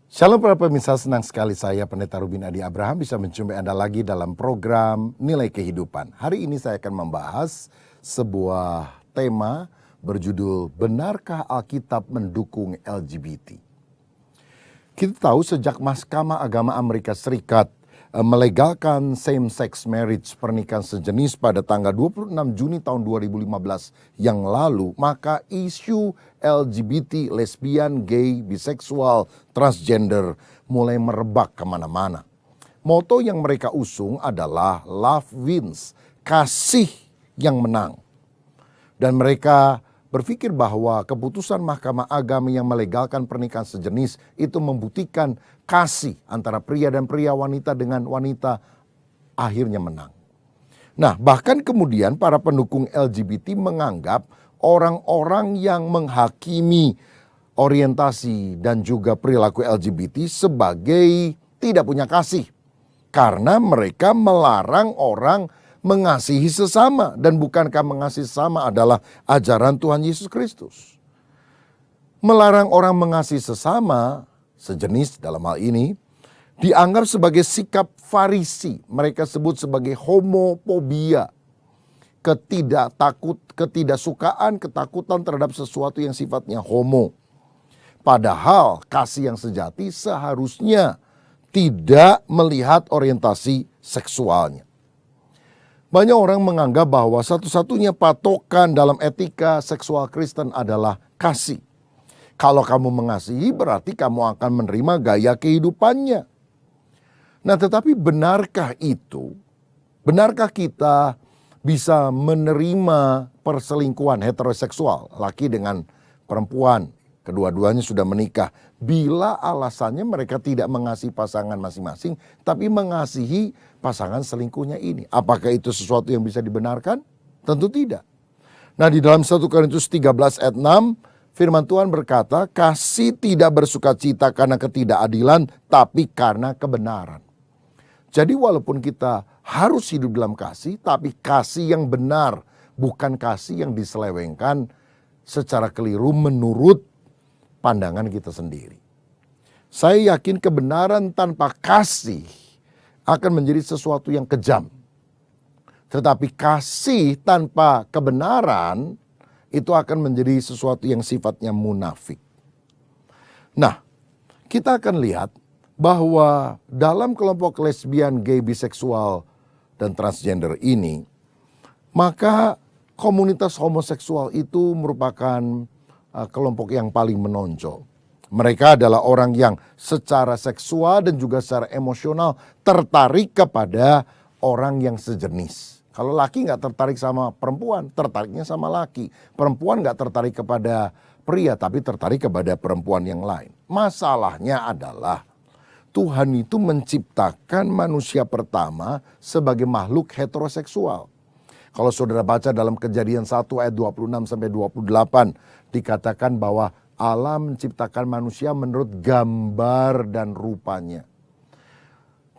Shalom para pemirsa, senang sekali saya Pendeta Rubin Adi Abraham bisa menjumpai Anda lagi dalam program Nilai Kehidupan. Hari ini saya akan membahas sebuah tema berjudul Benarkah Alkitab mendukung LGBT? Kita tahu sejak Mahkamah Agama Amerika Serikat melegalkan same-sex marriage, pernikahan sejenis pada tanggal 26 Juni tahun 2015 yang lalu, maka isu LGBT, lesbian, gay, biseksual, transgender mulai merebak kemana-mana. Moto yang mereka usung adalah love wins, kasih yang menang. Dan mereka berpikir bahwa keputusan Mahkamah Agama yang melegalkan pernikahan sejenis itu membuktikan kasih antara pria dan pria, wanita dengan wanita akhirnya menang. Nah, bahkan kemudian para pendukung LGBT menganggap orang-orang yang menghakimi orientasi dan juga perilaku LGBT sebagai tidak punya kasih. Karena mereka melarang orang mengasihi sesama, dan bukankah mengasihi sesama adalah ajaran Tuhan Yesus Kristus? Melarang orang mengasihi sesama, sejenis dalam hal ini, dianggap sebagai sikap Farisi. Mereka sebut sebagai homofobia, ketidaksukaan, ketakutan terhadap sesuatu yang sifatnya homo. Padahal kasih yang sejati seharusnya tidak melihat orientasi seksualnya. Banyak orang menganggap bahwa satu-satunya patokan dalam etika seksual Kristen adalah kasih. Kalau kamu mengasihi berarti kamu akan menerima gaya kehidupannya. Nah, tetapi benarkah itu? Benarkah kita bisa menerima perselingkuhan heteroseksual, laki dengan perempuan, kedua-duanya sudah menikah, bila alasannya mereka tidak mengasihi pasangan masing-masing, tapi mengasihi pasangan selingkuhnya ini? Apakah itu sesuatu yang bisa dibenarkan? Tentu tidak. Nah, di dalam 1 Korintus 13 ayat 6, firman Tuhan berkata, kasih tidak bersukacita karena ketidakadilan, tapi karena kebenaran. Jadi walaupun kita harus hidup dalam kasih, tapi kasih yang benar, bukan kasih yang diselewengkan secara keliru menurut pandangan kita sendiri. Saya yakin kebenaran tanpa kasih akan menjadi sesuatu yang kejam. Tetapi kasih tanpa kebenaran itu akan menjadi sesuatu yang sifatnya munafik. Nah, kita akan lihat bahwa dalam kelompok lesbian, gay, biseksual, dan transgender ini, maka komunitas homoseksual itu merupakan kelompok yang paling menonjol. Mereka adalah orang yang secara seksual dan juga secara emosional tertarik kepada orang yang sejenis. Kalau laki nggak tertarik sama perempuan, tertariknya sama laki. Perempuan nggak tertarik kepada pria, tapi tertarik kepada perempuan yang lain. Masalahnya adalah Tuhan itu menciptakan manusia pertama sebagai makhluk heteroseksual. Kalau saudara baca dalam Kejadian 1 ayat 26-28, dikatakan bahwa Allah menciptakan manusia menurut gambar dan rupanya.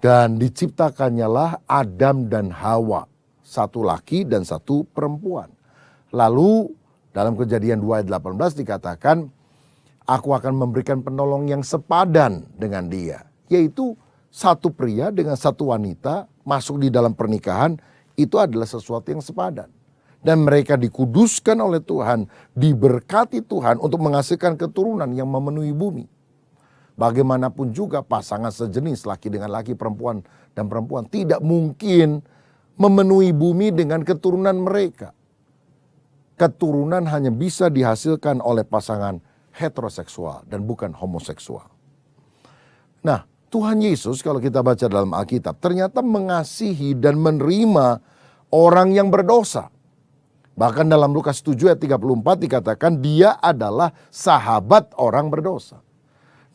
Dan diciptakannya lah Adam dan Hawa, satu laki dan satu perempuan. Lalu dalam Kejadian 2 ayat 18 dikatakan, aku akan memberikan penolong yang sepadan dengan dia. Yaitu satu pria dengan satu wanita masuk di dalam pernikahan, itu adalah sesuatu yang sepadan. Dan mereka dikuduskan oleh Tuhan, diberkati Tuhan untuk menghasilkan keturunan yang memenuhi bumi. Bagaimanapun juga pasangan sejenis, laki dengan laki, perempuan dan perempuan, tidak mungkin memenuhi bumi dengan keturunan mereka. Keturunan hanya bisa dihasilkan oleh pasangan heteroseksual dan bukan homoseksual. Nah, Tuhan Yesus kalau kita baca dalam Alkitab ternyata mengasihi dan menerima orang yang berdosa. Bahkan dalam Lukas 7 ayat 34 dikatakan dia adalah sahabat orang berdosa.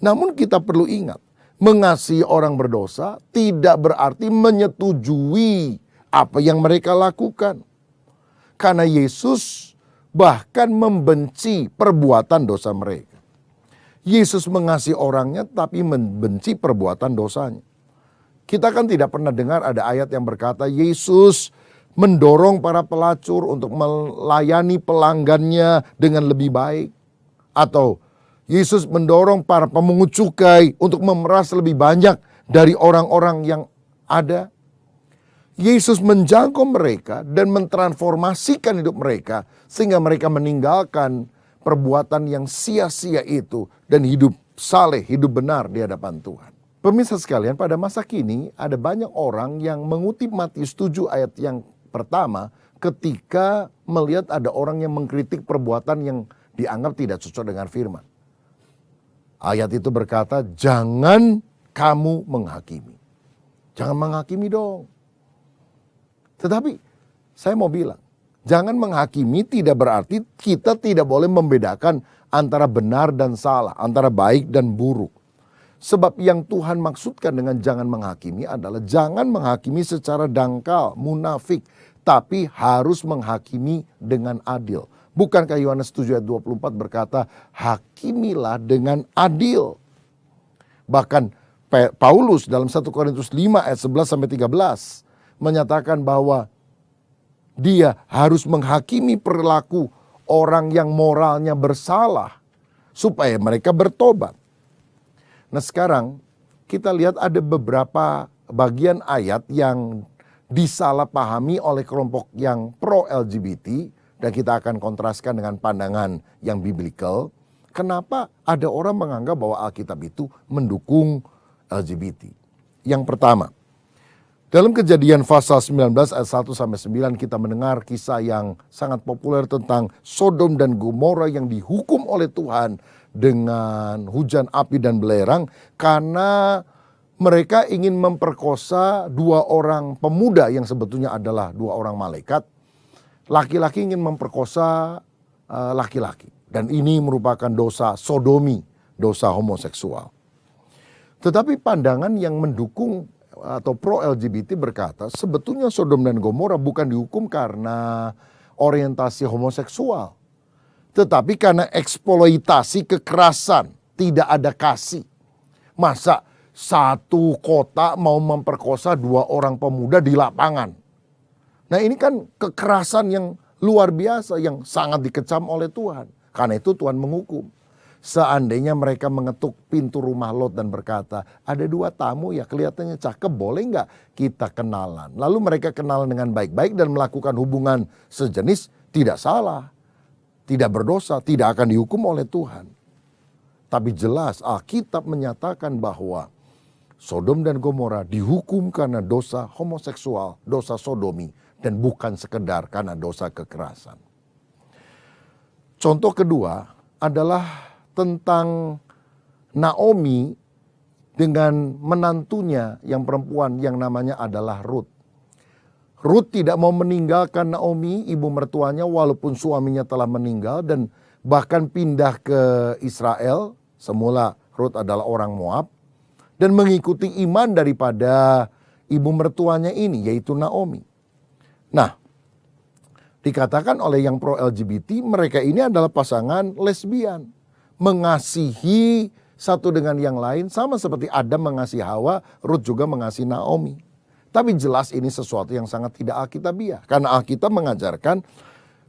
Namun kita perlu ingat, mengasihi orang berdosa tidak berarti menyetujui apa yang mereka lakukan. Karena Yesus bahkan membenci perbuatan dosa mereka. Yesus mengasihi orangnya tapi membenci perbuatan dosanya. Kita kan tidak pernah dengar ada ayat yang berkata Yesus mendorong para pelacur untuk melayani pelanggannya dengan lebih baik. Atau Yesus mendorong para pemungut cukai untuk memeras lebih banyak dari orang-orang yang ada. Yesus menjangkau mereka dan mentransformasikan hidup mereka sehingga mereka meninggalkan perbuatan yang sia-sia itu dan hidup saleh, hidup benar di hadapan Tuhan. Pemirsa sekalian, pada masa kini ada banyak orang yang mengutip Matius 7 ayat yang pertama ketika melihat ada orang yang mengkritik perbuatan yang dianggap tidak cocok dengan firman. Ayat itu berkata, jangan kamu menghakimi. Jangan menghakimi dong. Tetapi saya mau bilang, jangan menghakimi tidak berarti kita tidak boleh membedakan antara benar dan salah, antara baik dan buruk. Sebab yang Tuhan maksudkan dengan jangan menghakimi adalah jangan menghakimi secara dangkal, munafik, tapi harus menghakimi dengan adil. Bukankah Yohanes 7 ayat 24 berkata, hakimilah dengan adil. Bahkan Paulus dalam 1 Korintus 5 ayat 11 sampai 13 menyatakan bahwa dia harus menghakimi perilaku orang yang moralnya bersalah supaya mereka bertobat. Nah sekarang kita lihat ada beberapa bagian ayat yang disalahpahami oleh kelompok yang pro-LGBT dan kita akan kontraskan dengan pandangan yang biblical. Kenapa ada orang menganggap bahwa Alkitab itu mendukung LGBT? Yang pertama, dalam Kejadian pasal 19 ayat 1 sampai 9 kita mendengar kisah yang sangat populer tentang Sodom dan Gomora yang dihukum oleh Tuhan dengan hujan api dan belerang karena mereka ingin memperkosa dua orang pemuda yang sebetulnya adalah dua orang malaikat. Laki-laki ingin memperkosa laki-laki dan ini merupakan dosa sodomi, dosa homoseksual. Tetapi pandangan yang mendukung atau pro-LGBT berkata sebetulnya Sodom dan Gomora bukan dihukum karena orientasi homoseksual. Tetapi karena eksploitasi kekerasan, tidak ada kasih. Masa satu kota mau memperkosa dua orang pemuda di lapangan? Nah ini kan kekerasan yang luar biasa yang sangat dikecam oleh Tuhan. Karena itu Tuhan menghukum. Seandainya mereka mengetuk pintu rumah Lot dan berkata, ada dua tamu ya kelihatannya cakep, boleh nggak kita kenalan? Lalu mereka kenalan dengan baik-baik dan melakukan hubungan sejenis, tidak salah, tidak berdosa, tidak akan dihukum oleh Tuhan. Tapi jelas Alkitab menyatakan bahwa Sodom dan Gomora dihukum karena dosa homoseksual, dosa sodomi, dan bukan sekedar karena dosa kekerasan. Contoh kedua adalah tentang Naomi dengan menantunya yang perempuan yang namanya adalah Ruth. Ruth tidak mau meninggalkan Naomi, ibu mertuanya, walaupun suaminya telah meninggal dan bahkan pindah ke Israel. Semula Ruth adalah orang Moab dan mengikuti iman daripada ibu mertuanya ini, yaitu Naomi. Nah, dikatakan oleh yang pro-LGBT, mereka ini adalah pasangan lesbian. Mengasihi satu dengan yang lain, sama seperti Adam mengasihi Hawa, Ruth juga mengasihi Naomi. Tapi jelas ini sesuatu yang sangat tidak alkitabiah. Karena Alkitab mengajarkan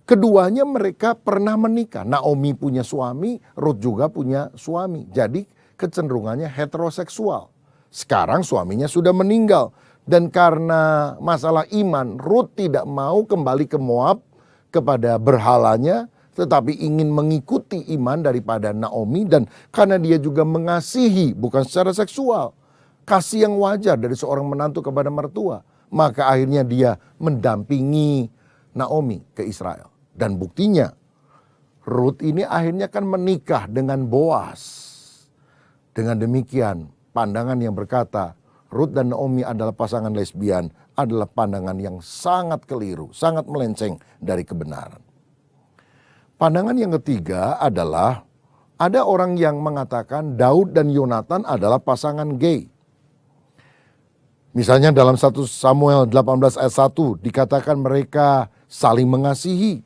keduanya mereka pernah menikah. Naomi punya suami, Ruth juga punya suami. Jadi kecenderungannya heteroseksual. Sekarang suaminya sudah meninggal. Dan karena masalah iman, Ruth tidak mau kembali ke Moab kepada berhalanya, tetapi ingin mengikuti iman daripada Naomi. Dan karena dia juga mengasihi, bukan secara seksual, kasih yang wajar dari seorang menantu kepada mertua, maka akhirnya dia mendampingi Naomi ke Israel. Dan buktinya Ruth ini akhirnya kan menikah dengan Boas. Dengan demikian pandangan yang berkata Ruth dan Naomi adalah pasangan lesbian adalah pandangan yang sangat keliru, sangat melenceng dari kebenaran. Pandangan yang ketiga adalah ada orang yang mengatakan Daud dan Yonatan adalah pasangan gay. Misalnya dalam 1 Samuel 18 ayat 1 dikatakan mereka saling mengasihi.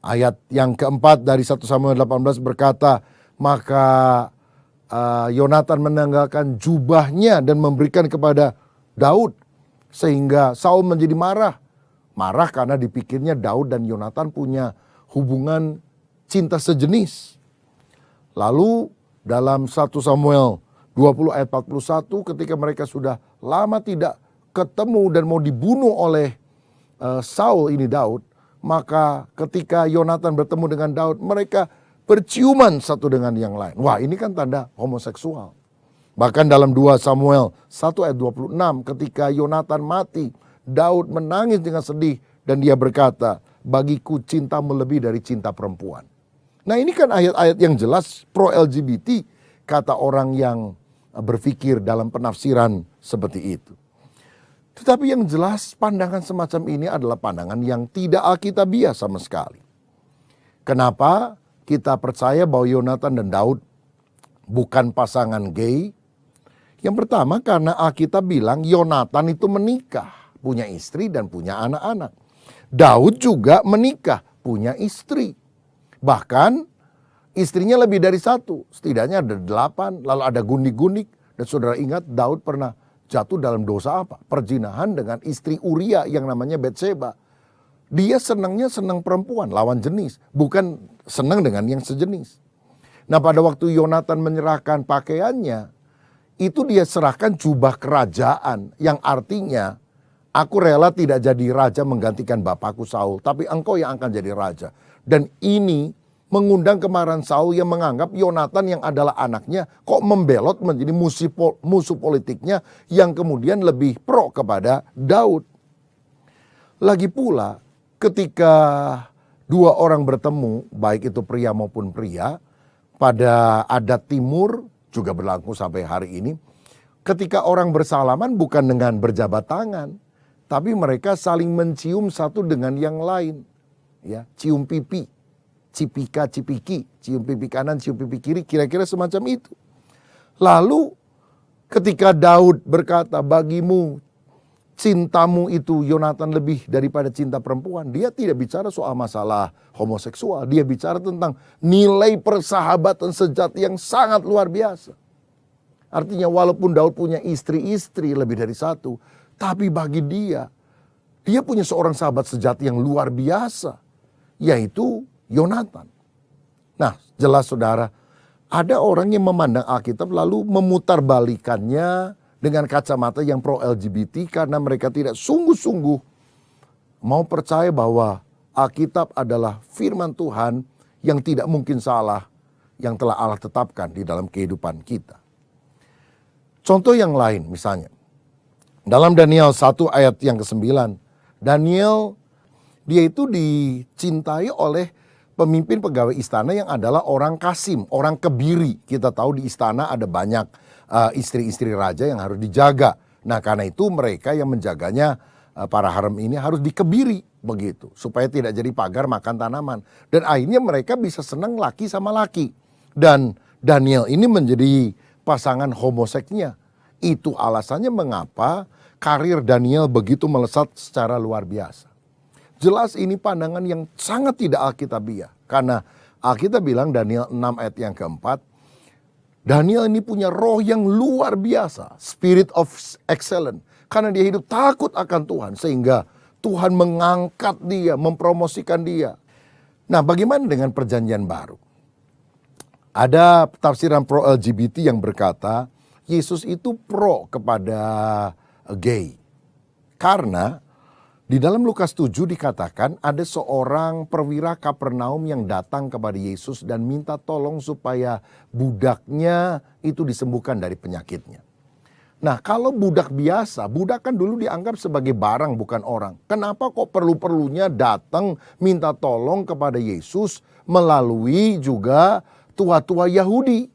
Ayat yang keempat dari 1 Samuel 18 berkata, maka Yonatan menanggalkan jubahnya dan memberikan kepada Daud. Sehingga Saul menjadi marah. Marah karena dipikirnya Daud dan Yonatan punya hubungan cinta sejenis. Lalu dalam 1 Samuel 20 ayat 41 ketika mereka sudah lama tidak ketemu dan mau dibunuh oleh Saul ini Daud, maka ketika Yonatan bertemu dengan Daud, mereka berciuman satu dengan yang lain. Wah, ini kan tanda homoseksual. Bahkan dalam 2 Samuel 1 ayat 26 ketika Yonatan mati, Daud menangis dengan sedih dan dia berkata, bagiku cintamu lebih dari cinta perempuan. Nah, ini kan ayat-ayat yang jelas pro-LGBT, kata orang yang berpikir dalam penafsiran seperti itu. Tetapi yang jelas pandangan semacam ini adalah pandangan yang tidak alkitabiah sama sekali. Kenapa kita percaya bahwa Yonatan dan Daud bukan pasangan gay? Yang pertama karena Alkitab bilang Yonatan itu menikah, punya istri dan punya anak-anak. Daud juga menikah, punya istri. Bahkan istrinya lebih dari satu, setidaknya ada 8, lalu ada gundik-gundik. Dan saudara ingat Daud pernah jatuh dalam dosa apa? Perzinahan dengan istri Uria yang namanya Batseba. Dia senang perempuan, lawan jenis, bukan senang dengan yang sejenis. Nah, pada waktu Yonatan menyerahkan pakaiannya, itu dia serahkan jubah kerajaan yang artinya aku rela tidak jadi raja menggantikan bapakku Saul, tapi engkau yang akan jadi raja. Dan ini mengundang kemarahan Saul yang menganggap Yonatan yang adalah anaknya kok membelot menjadi musuh politiknya yang kemudian lebih pro kepada Daud. Lagi pula ketika dua orang bertemu, baik itu pria maupun pria, pada adat timur juga berlaku sampai hari ini, ketika orang bersalaman bukan dengan berjabat tangan, tapi mereka saling mencium satu dengan yang lain. Ya, cium pipi, cipika, cipiki, cium pipi kanan, cium pipi kiri, kira-kira semacam itu. Lalu ketika Daud berkata, bagimu cintamu itu Yonatan lebih daripada cinta perempuan, dia tidak bicara soal masalah homoseksual, dia bicara tentang nilai persahabatan sejati yang sangat luar biasa. Artinya walaupun Daud punya istri-istri lebih dari satu, tapi bagi dia punya seorang sahabat sejati yang luar biasa, yaitu Yonatan. Nah, jelas saudara, ada orang yang memandang Alkitab lalu memutarbalikannya dengan kacamata yang pro-LGBT karena mereka tidak sungguh-sungguh mau percaya bahwa Alkitab adalah firman Tuhan yang tidak mungkin salah, yang telah Allah tetapkan di dalam kehidupan kita. Contoh yang lain misalnya, dalam Daniel 1 ayat yang ke-9, Daniel dia itu dicintai oleh pemimpin pegawai istana yang adalah orang Kasim, orang kebiri. Kita tahu di istana ada banyak istri-istri raja yang harus dijaga. Nah, karena itu mereka yang menjaganya, para harem ini harus dikebiri begitu, supaya tidak jadi pagar makan tanaman. Dan akhirnya mereka bisa senang laki sama laki. Dan Daniel ini menjadi pasangan homoseksnya. Itu alasannya mengapa karir Daniel begitu melesat secara luar biasa. Jelas ini pandangan yang sangat tidak alkitabiah. Karena Alkitab bilang Daniel 6 ayat yang keempat, Daniel ini punya roh yang luar biasa, spirit of excellence. Karena dia hidup takut akan Tuhan, sehingga Tuhan mengangkat dia, mempromosikan dia. Nah, bagaimana dengan perjanjian baru? Ada tafsiran pro-LGBT yang berkata, Yesus itu pro kepada gay. Karena di dalam Lukas 7 dikatakan ada seorang perwira Kapernaum yang datang kepada Yesus dan minta tolong supaya budaknya itu disembuhkan dari penyakitnya. Nah, kalau budak biasa, budak kan dulu dianggap sebagai barang bukan orang. Kenapa kok perlu-perlunya datang minta tolong kepada Yesus melalui juga tua-tua Yahudi?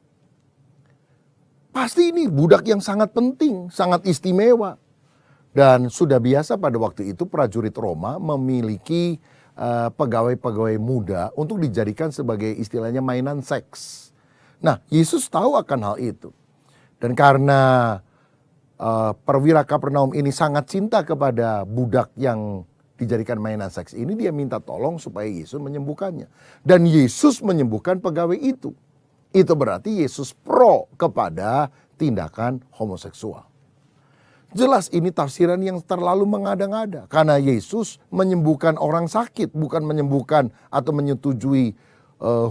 Pasti ini budak yang sangat penting, sangat istimewa. Dan sudah biasa pada waktu itu prajurit Roma memiliki pegawai-pegawai muda untuk dijadikan sebagai istilahnya mainan seks. Nah, Yesus tahu akan hal itu. Dan karena perwira Kapernaum ini sangat cinta kepada budak yang dijadikan mainan seks ini, dia minta tolong supaya Yesus menyembuhkannya. Dan Yesus menyembuhkan pegawai itu. Itu berarti Yesus pro kepada tindakan homoseksual. Jelas ini tafsiran yang terlalu mengada-ngada. Karena Yesus menyembuhkan orang sakit, bukan menyembuhkan atau menyetujui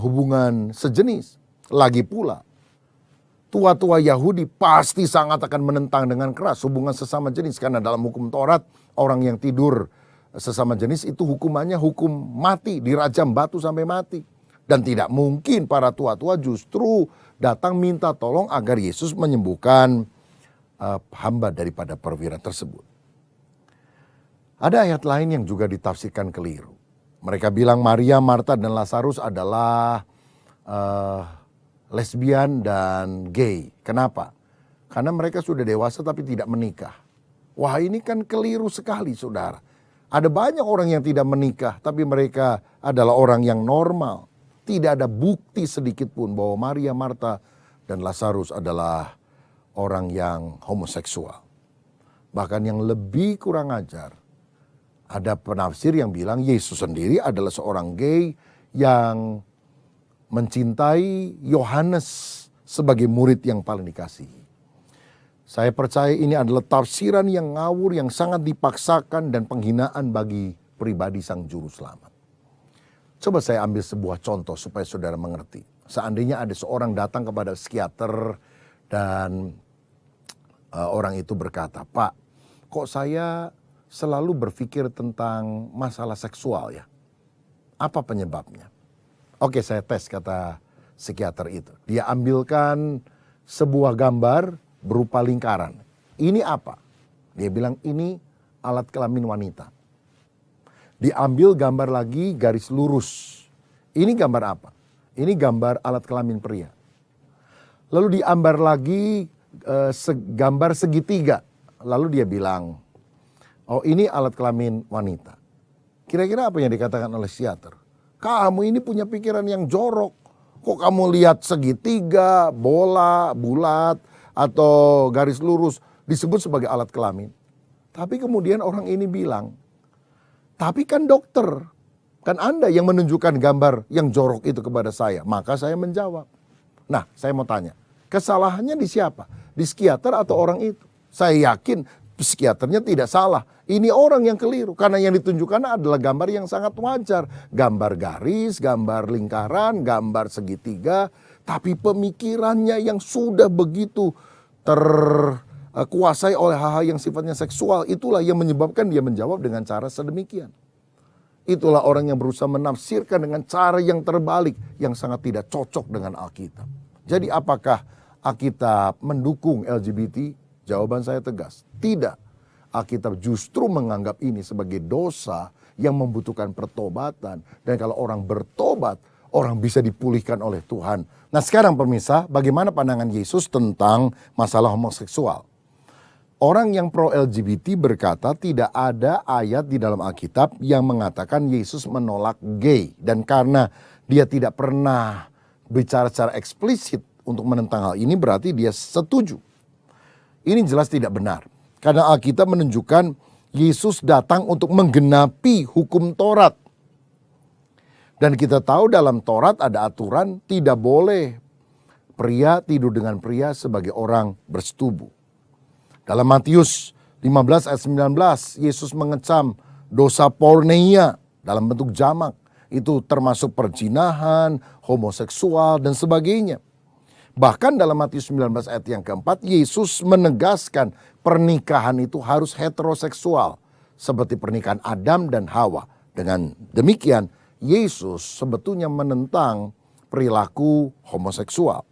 hubungan sejenis. Lagi pula, tua-tua Yahudi pasti sangat akan menentang dengan keras hubungan sesama jenis. Karena dalam hukum Taurat, orang yang tidur sesama jenis itu hukumannya hukum mati, dirajam batu sampai mati. Dan tidak mungkin para tua-tua justru datang minta tolong agar Yesus menyembuhkan hamba daripada perwira tersebut. Ada ayat lain yang juga ditafsirkan keliru. Mereka bilang Maria, Marta, dan Lazarus adalah lesbian dan gay. Kenapa? Karena mereka sudah dewasa tapi tidak menikah. Wah, ini kan keliru sekali, saudara. Ada banyak orang yang tidak menikah tapi mereka adalah orang yang normal. Tidak ada bukti sedikit pun bahwa Maria, Marta, dan Lazarus adalah orang yang homoseksual. Bahkan yang lebih kurang ajar, ada penafsir yang bilang Yesus sendiri adalah seorang gay yang mencintai Yohanes sebagai murid yang paling dikasihi. Saya percaya ini adalah tafsiran yang ngawur, yang sangat dipaksakan dan penghinaan bagi pribadi sang juru selamat. Coba saya ambil sebuah contoh supaya saudara mengerti. Seandainya ada seorang datang kepada psikiater dan orang itu berkata, "Pak, kok saya selalu berpikir tentang masalah seksual ya? Apa penyebabnya?" "Oke, saya tes," kata psikiater itu. Dia ambilkan sebuah gambar berupa lingkaran. "Ini apa?" Dia bilang, "Ini alat kelamin wanita." Diambil gambar lagi garis lurus. "Ini gambar apa?" "Ini gambar alat kelamin pria." Lalu diambil lagi gambar segitiga. Lalu dia bilang, "Oh, ini alat kelamin wanita." Kira-kira apa yang dikatakan oleh psikiater? "Kamu ini punya pikiran yang jorok. Kok kamu lihat segitiga, bola, bulat, atau garis lurus disebut sebagai alat kelamin?" Tapi kemudian orang ini bilang, "Tapi kan dokter, kan Anda yang menunjukkan gambar yang jorok itu kepada saya." Maka saya menjawab. Nah, saya mau tanya, kesalahannya di siapa? Di psikiater atau orang itu? Saya yakin psikiaternya tidak salah. Ini orang yang keliru karena yang ditunjukkan adalah gambar yang sangat wajar. Gambar garis, gambar lingkaran, gambar segitiga. Tapi pemikirannya yang sudah begitu terkuasai oleh hal-hal yang sifatnya seksual, itulah yang menyebabkan dia menjawab dengan cara sedemikian. Itulah orang yang berusaha menafsirkan dengan cara yang terbalik, yang sangat tidak cocok dengan Alkitab. Jadi apakah Alkitab mendukung LGBT? Jawaban saya tegas, tidak. Alkitab justru menganggap ini sebagai dosa yang membutuhkan pertobatan. Dan kalau orang bertobat, orang bisa dipulihkan oleh Tuhan. Nah sekarang pemirsa, bagaimana pandangan Yesus tentang masalah homoseksual? Orang yang pro LGBT berkata tidak ada ayat di dalam Alkitab yang mengatakan Yesus menolak gay. Dan karena dia tidak pernah bicara secara eksplisit untuk menentang hal ini, berarti dia setuju. Ini jelas tidak benar. Karena Alkitab menunjukkan Yesus datang untuk menggenapi hukum Taurat. Dan kita tahu dalam Taurat ada aturan tidak boleh pria tidur dengan pria sebagai orang bersetubuh. Dalam Matius 15 ayat 19, Yesus mengecam dosa porneia dalam bentuk jamak. Itu termasuk perzinahan, homoseksual, dan sebagainya. Bahkan dalam Matius 19 ayat yang keempat, Yesus menegaskan pernikahan itu harus heteroseksual. Seperti pernikahan Adam dan Hawa. Dengan demikian, Yesus sebetulnya menentang perilaku homoseksual.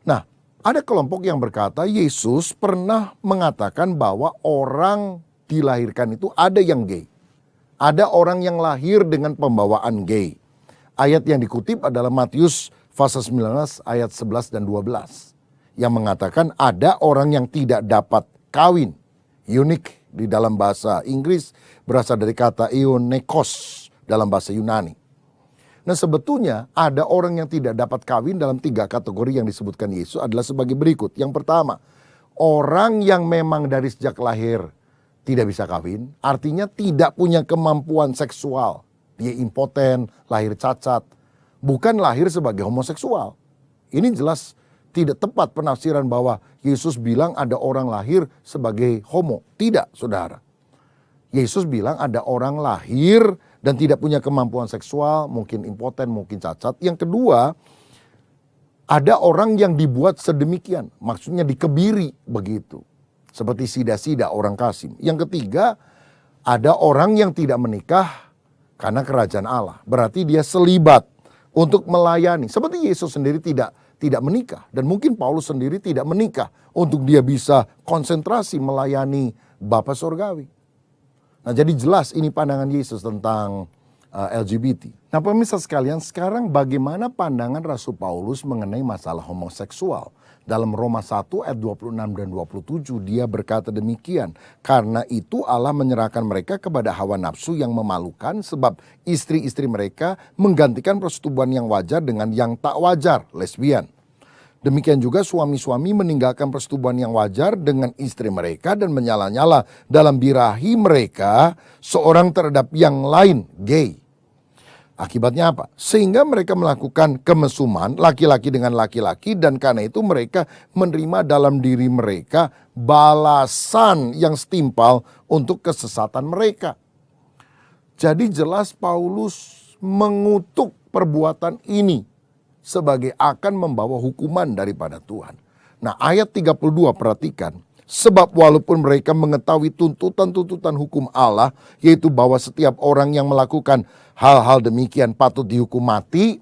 Nah, ada kelompok yang berkata Yesus pernah mengatakan bahwa orang dilahirkan itu ada yang gay. Ada orang yang lahir dengan pembawaan gay. Ayat yang dikutip adalah Matius pasal 19 ayat 11 dan 12. Yang mengatakan ada orang yang tidak dapat kawin. Eunuch di dalam bahasa Inggris berasal dari kata eunekos dalam bahasa Yunani. Nah sebetulnya ada orang yang tidak dapat kawin dalam 3 kategori yang disebutkan Yesus adalah sebagai berikut. Yang pertama, orang yang memang dari sejak lahir tidak bisa kawin, artinya tidak punya kemampuan seksual. Dia impoten, lahir cacat, bukan lahir sebagai homoseksual. Ini jelas tidak tepat penafsiran bahwa Yesus bilang ada orang lahir sebagai homo. Tidak, saudara. Yesus bilang ada orang lahir dan tidak punya kemampuan seksual, mungkin impoten, mungkin cacat. Yang kedua, Ada orang yang dibuat sedemikian, maksudnya dikebiri begitu. Seperti Sida-Sida orang Kasim. Yang ketiga, ada orang yang tidak menikah karena kerajaan Allah. Berarti dia selibat untuk melayani. Seperti Yesus sendiri tidak menikah. Dan mungkin Paulus sendiri tidak menikah untuk dia bisa konsentrasi melayani Bapa Surgawi. Nah, jadi jelas ini pandangan Yesus tentang LGBT. Nah, pemirsa sekalian, sekarang bagaimana pandangan Rasul Paulus mengenai masalah homoseksual? Dalam Roma 1 ayat 26 dan 27 dia berkata demikian. Karena itu Allah menyerahkan mereka kepada hawa nafsu yang memalukan, sebab istri-istri mereka menggantikan persetubuhan yang wajar dengan yang tak wajar, lesbian. Demikian juga suami-suami meninggalkan persetubuhan yang wajar dengan istri mereka dan menyala-nyala dalam birahi mereka seorang terhadap yang lain, gay. Akibatnya apa? Sehingga mereka melakukan kemesuman laki-laki dengan laki-laki, dan karena itu mereka menerima dalam diri mereka balasan yang setimpal untuk kesesatan mereka. Jadi jelas Paulus mengutuk perbuatan ini sebagai akan membawa hukuman daripada Tuhan. Nah, ayat 32 perhatikan. Sebab walaupun mereka mengetahui tuntutan-tuntutan hukum Allah, yaitu bahwa setiap orang yang melakukan hal-hal demikian patut dihukum mati,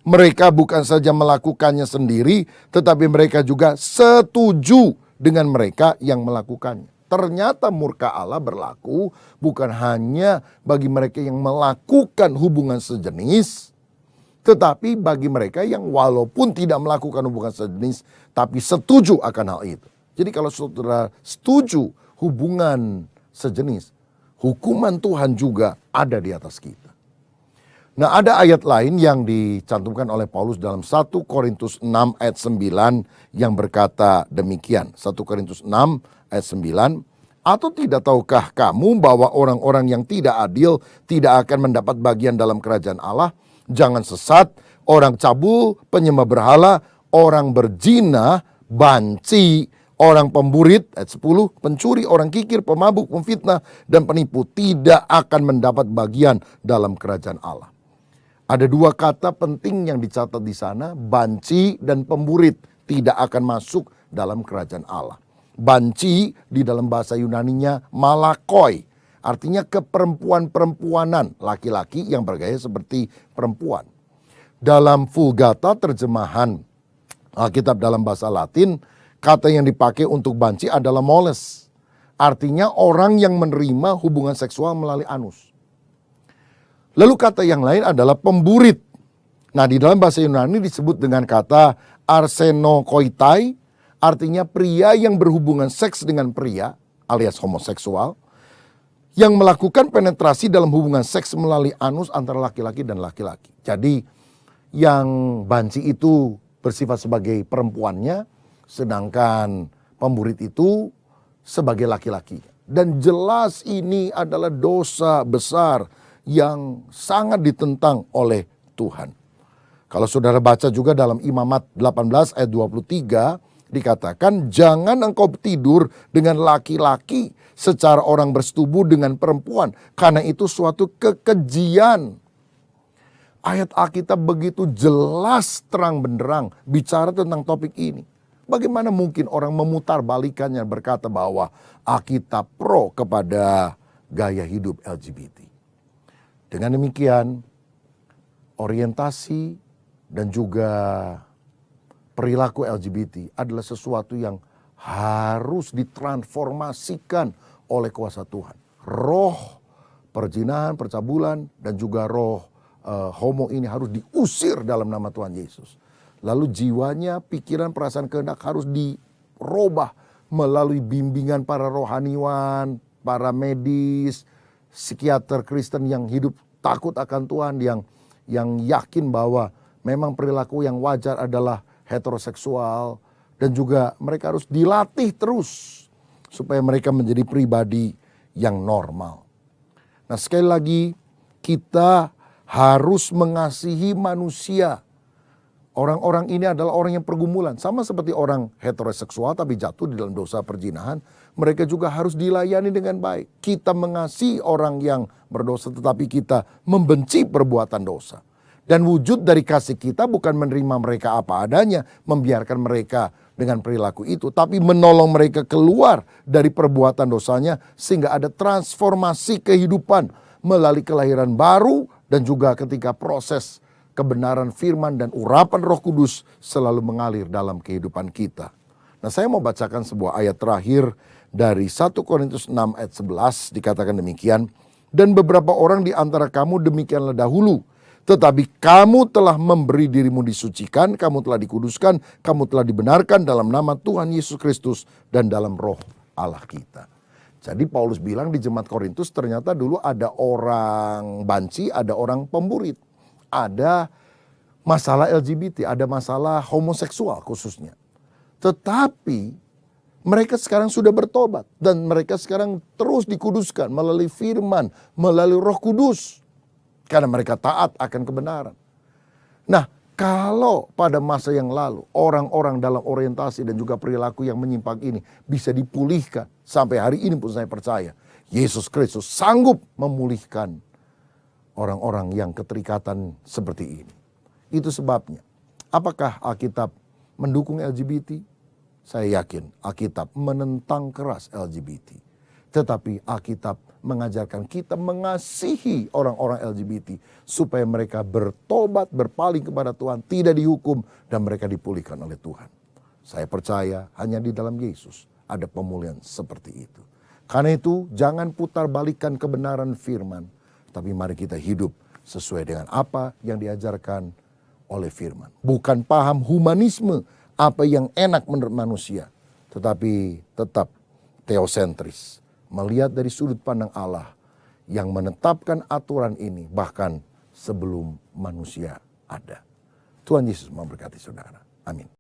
mereka bukan saja melakukannya sendiri, tetapi mereka juga setuju dengan mereka yang melakukannya. Ternyata murka Allah berlaku bukan hanya bagi mereka yang melakukan hubungan sejenis, tetapi bagi mereka yang walaupun tidak melakukan hubungan sejenis, tapi setuju akan hal itu. Jadi kalau saudara setuju hubungan sejenis, hukuman Tuhan juga ada di atas kita. Nah, ada ayat lain yang dicantumkan oleh Paulus dalam 1 Korintus 6 ayat 9 yang berkata demikian. 1 Korintus 6 ayat 9. Atau tidak tahukah kamu bahwa orang-orang yang tidak adil tidak akan mendapat bagian dalam kerajaan Allah? Jangan sesat, orang cabul, penyembah berhala, orang berzina, banci, orang pemburit, ayat 10, pencuri, orang kikir, pemabuk, pemfitnah, dan penipu tidak akan mendapat bagian dalam kerajaan Allah. Ada dua kata penting yang dicatat di sana, banci dan pemburit tidak akan masuk dalam kerajaan Allah. Banci di dalam bahasa Yunaninya malakoi, artinya keperempuan-perempuanan, laki-laki yang bergaya seperti perempuan. Dalam Vulgata terjemahan Alkitab dalam bahasa Latin, kata yang dipakai untuk banci adalah moles. Artinya orang yang menerima hubungan seksual melalui anus. Lalu kata yang lain adalah pemburit. Nah, di dalam bahasa Yunani disebut dengan kata arsenokoitai. Artinya pria yang berhubungan seks dengan pria alias homoseksual. Yang melakukan penetrasi dalam hubungan seks melalui anus antara laki-laki dan laki-laki. Jadi yang banci itu bersifat sebagai perempuannya, sedangkan pemburit itu sebagai laki-laki. Dan jelas ini adalah dosa besar yang sangat ditentang oleh Tuhan. Kalau saudara baca juga dalam Imamat 18 ayat 23 dikatakan, jangan engkau tidur dengan laki-laki secara orang bersetubuh dengan perempuan, karena itu suatu kekejian. Ayat Alkitab begitu jelas terang benderang bicara tentang topik ini. Bagaimana mungkin orang memutar balikannya berkata bahwa Alkitab pro kepada gaya hidup LGBT. Dengan demikian, orientasi dan juga perilaku LGBT adalah sesuatu yang harus ditransformasikan oleh kuasa Tuhan. Roh perzinahan, percabulan, dan juga roh homo ini harus diusir dalam nama Tuhan Yesus. Lalu jiwanya, pikiran, perasaan, kehendak harus dirubah melalui bimbingan para rohaniwan, para medis, psikiater Kristen yang hidup takut akan Tuhan, yang yakin bahwa memang perilaku yang wajar adalah heteroseksual, dan juga mereka harus dilatih terus supaya mereka menjadi pribadi yang normal. Nah, sekali lagi kita harus mengasihi manusia. Orang-orang ini adalah orang yang pergumulan. Sama seperti orang heteroseksual tapi jatuh di dalam dosa perzinahan. Mereka juga harus dilayani dengan baik. Kita mengasihi orang yang berdosa tetapi kita membenci perbuatan dosa. Dan wujud dari kasih kita bukan menerima mereka apa adanya, membiarkan mereka dengan perilaku itu, tapi menolong mereka keluar dari perbuatan dosanya sehingga ada transformasi kehidupan melalui kelahiran baru dan juga ketika proses kebenaran firman dan urapan Roh Kudus selalu mengalir dalam kehidupan kita. Nah, saya mau bacakan sebuah ayat terakhir dari 1 Korintus 6 ayat 11, dikatakan demikian, dan beberapa orang di antara kamu demikianlah dahulu, tetapi kamu telah memberi dirimu disucikan, kamu telah dikuduskan, kamu telah dibenarkan dalam nama Tuhan Yesus Kristus dan dalam roh Allah kita. Jadi Paulus bilang di jemaat Korintus ternyata dulu ada orang banci, ada orang pemburit. Ada masalah LGBT, ada masalah homoseksual khususnya. Tetapi mereka sekarang sudah bertobat dan mereka sekarang terus dikuduskan melalui firman, melalui Roh Kudus. Karena mereka taat akan kebenaran. Nah, kalau pada masa yang lalu orang-orang dalam orientasi dan juga perilaku yang menyimpang ini bisa dipulihkan. Sampai hari ini pun saya percaya Yesus Kristus sanggup memulihkan orang-orang yang keterikatan seperti ini. Itu sebabnya. Apakah Alkitab mendukung LGBT? Saya yakin Alkitab menentang keras LGBT. Tetapi Alkitab mengajarkan kita mengasihi orang-orang LGBT supaya mereka bertobat, berpaling kepada Tuhan, tidak dihukum dan mereka dipulihkan oleh Tuhan. Saya percaya hanya di dalam Yesus ada pemulihan seperti itu. Karena itu jangan putar balikan kebenaran firman, tapi mari kita hidup sesuai dengan apa yang diajarkan oleh firman. Bukan paham humanisme, apa yang enak menurut manusia, tetapi tetap teosentris. Melihat dari sudut pandang Allah yang menetapkan aturan ini bahkan sebelum manusia ada. Tuhan Yesus memberkati saudara. Amin.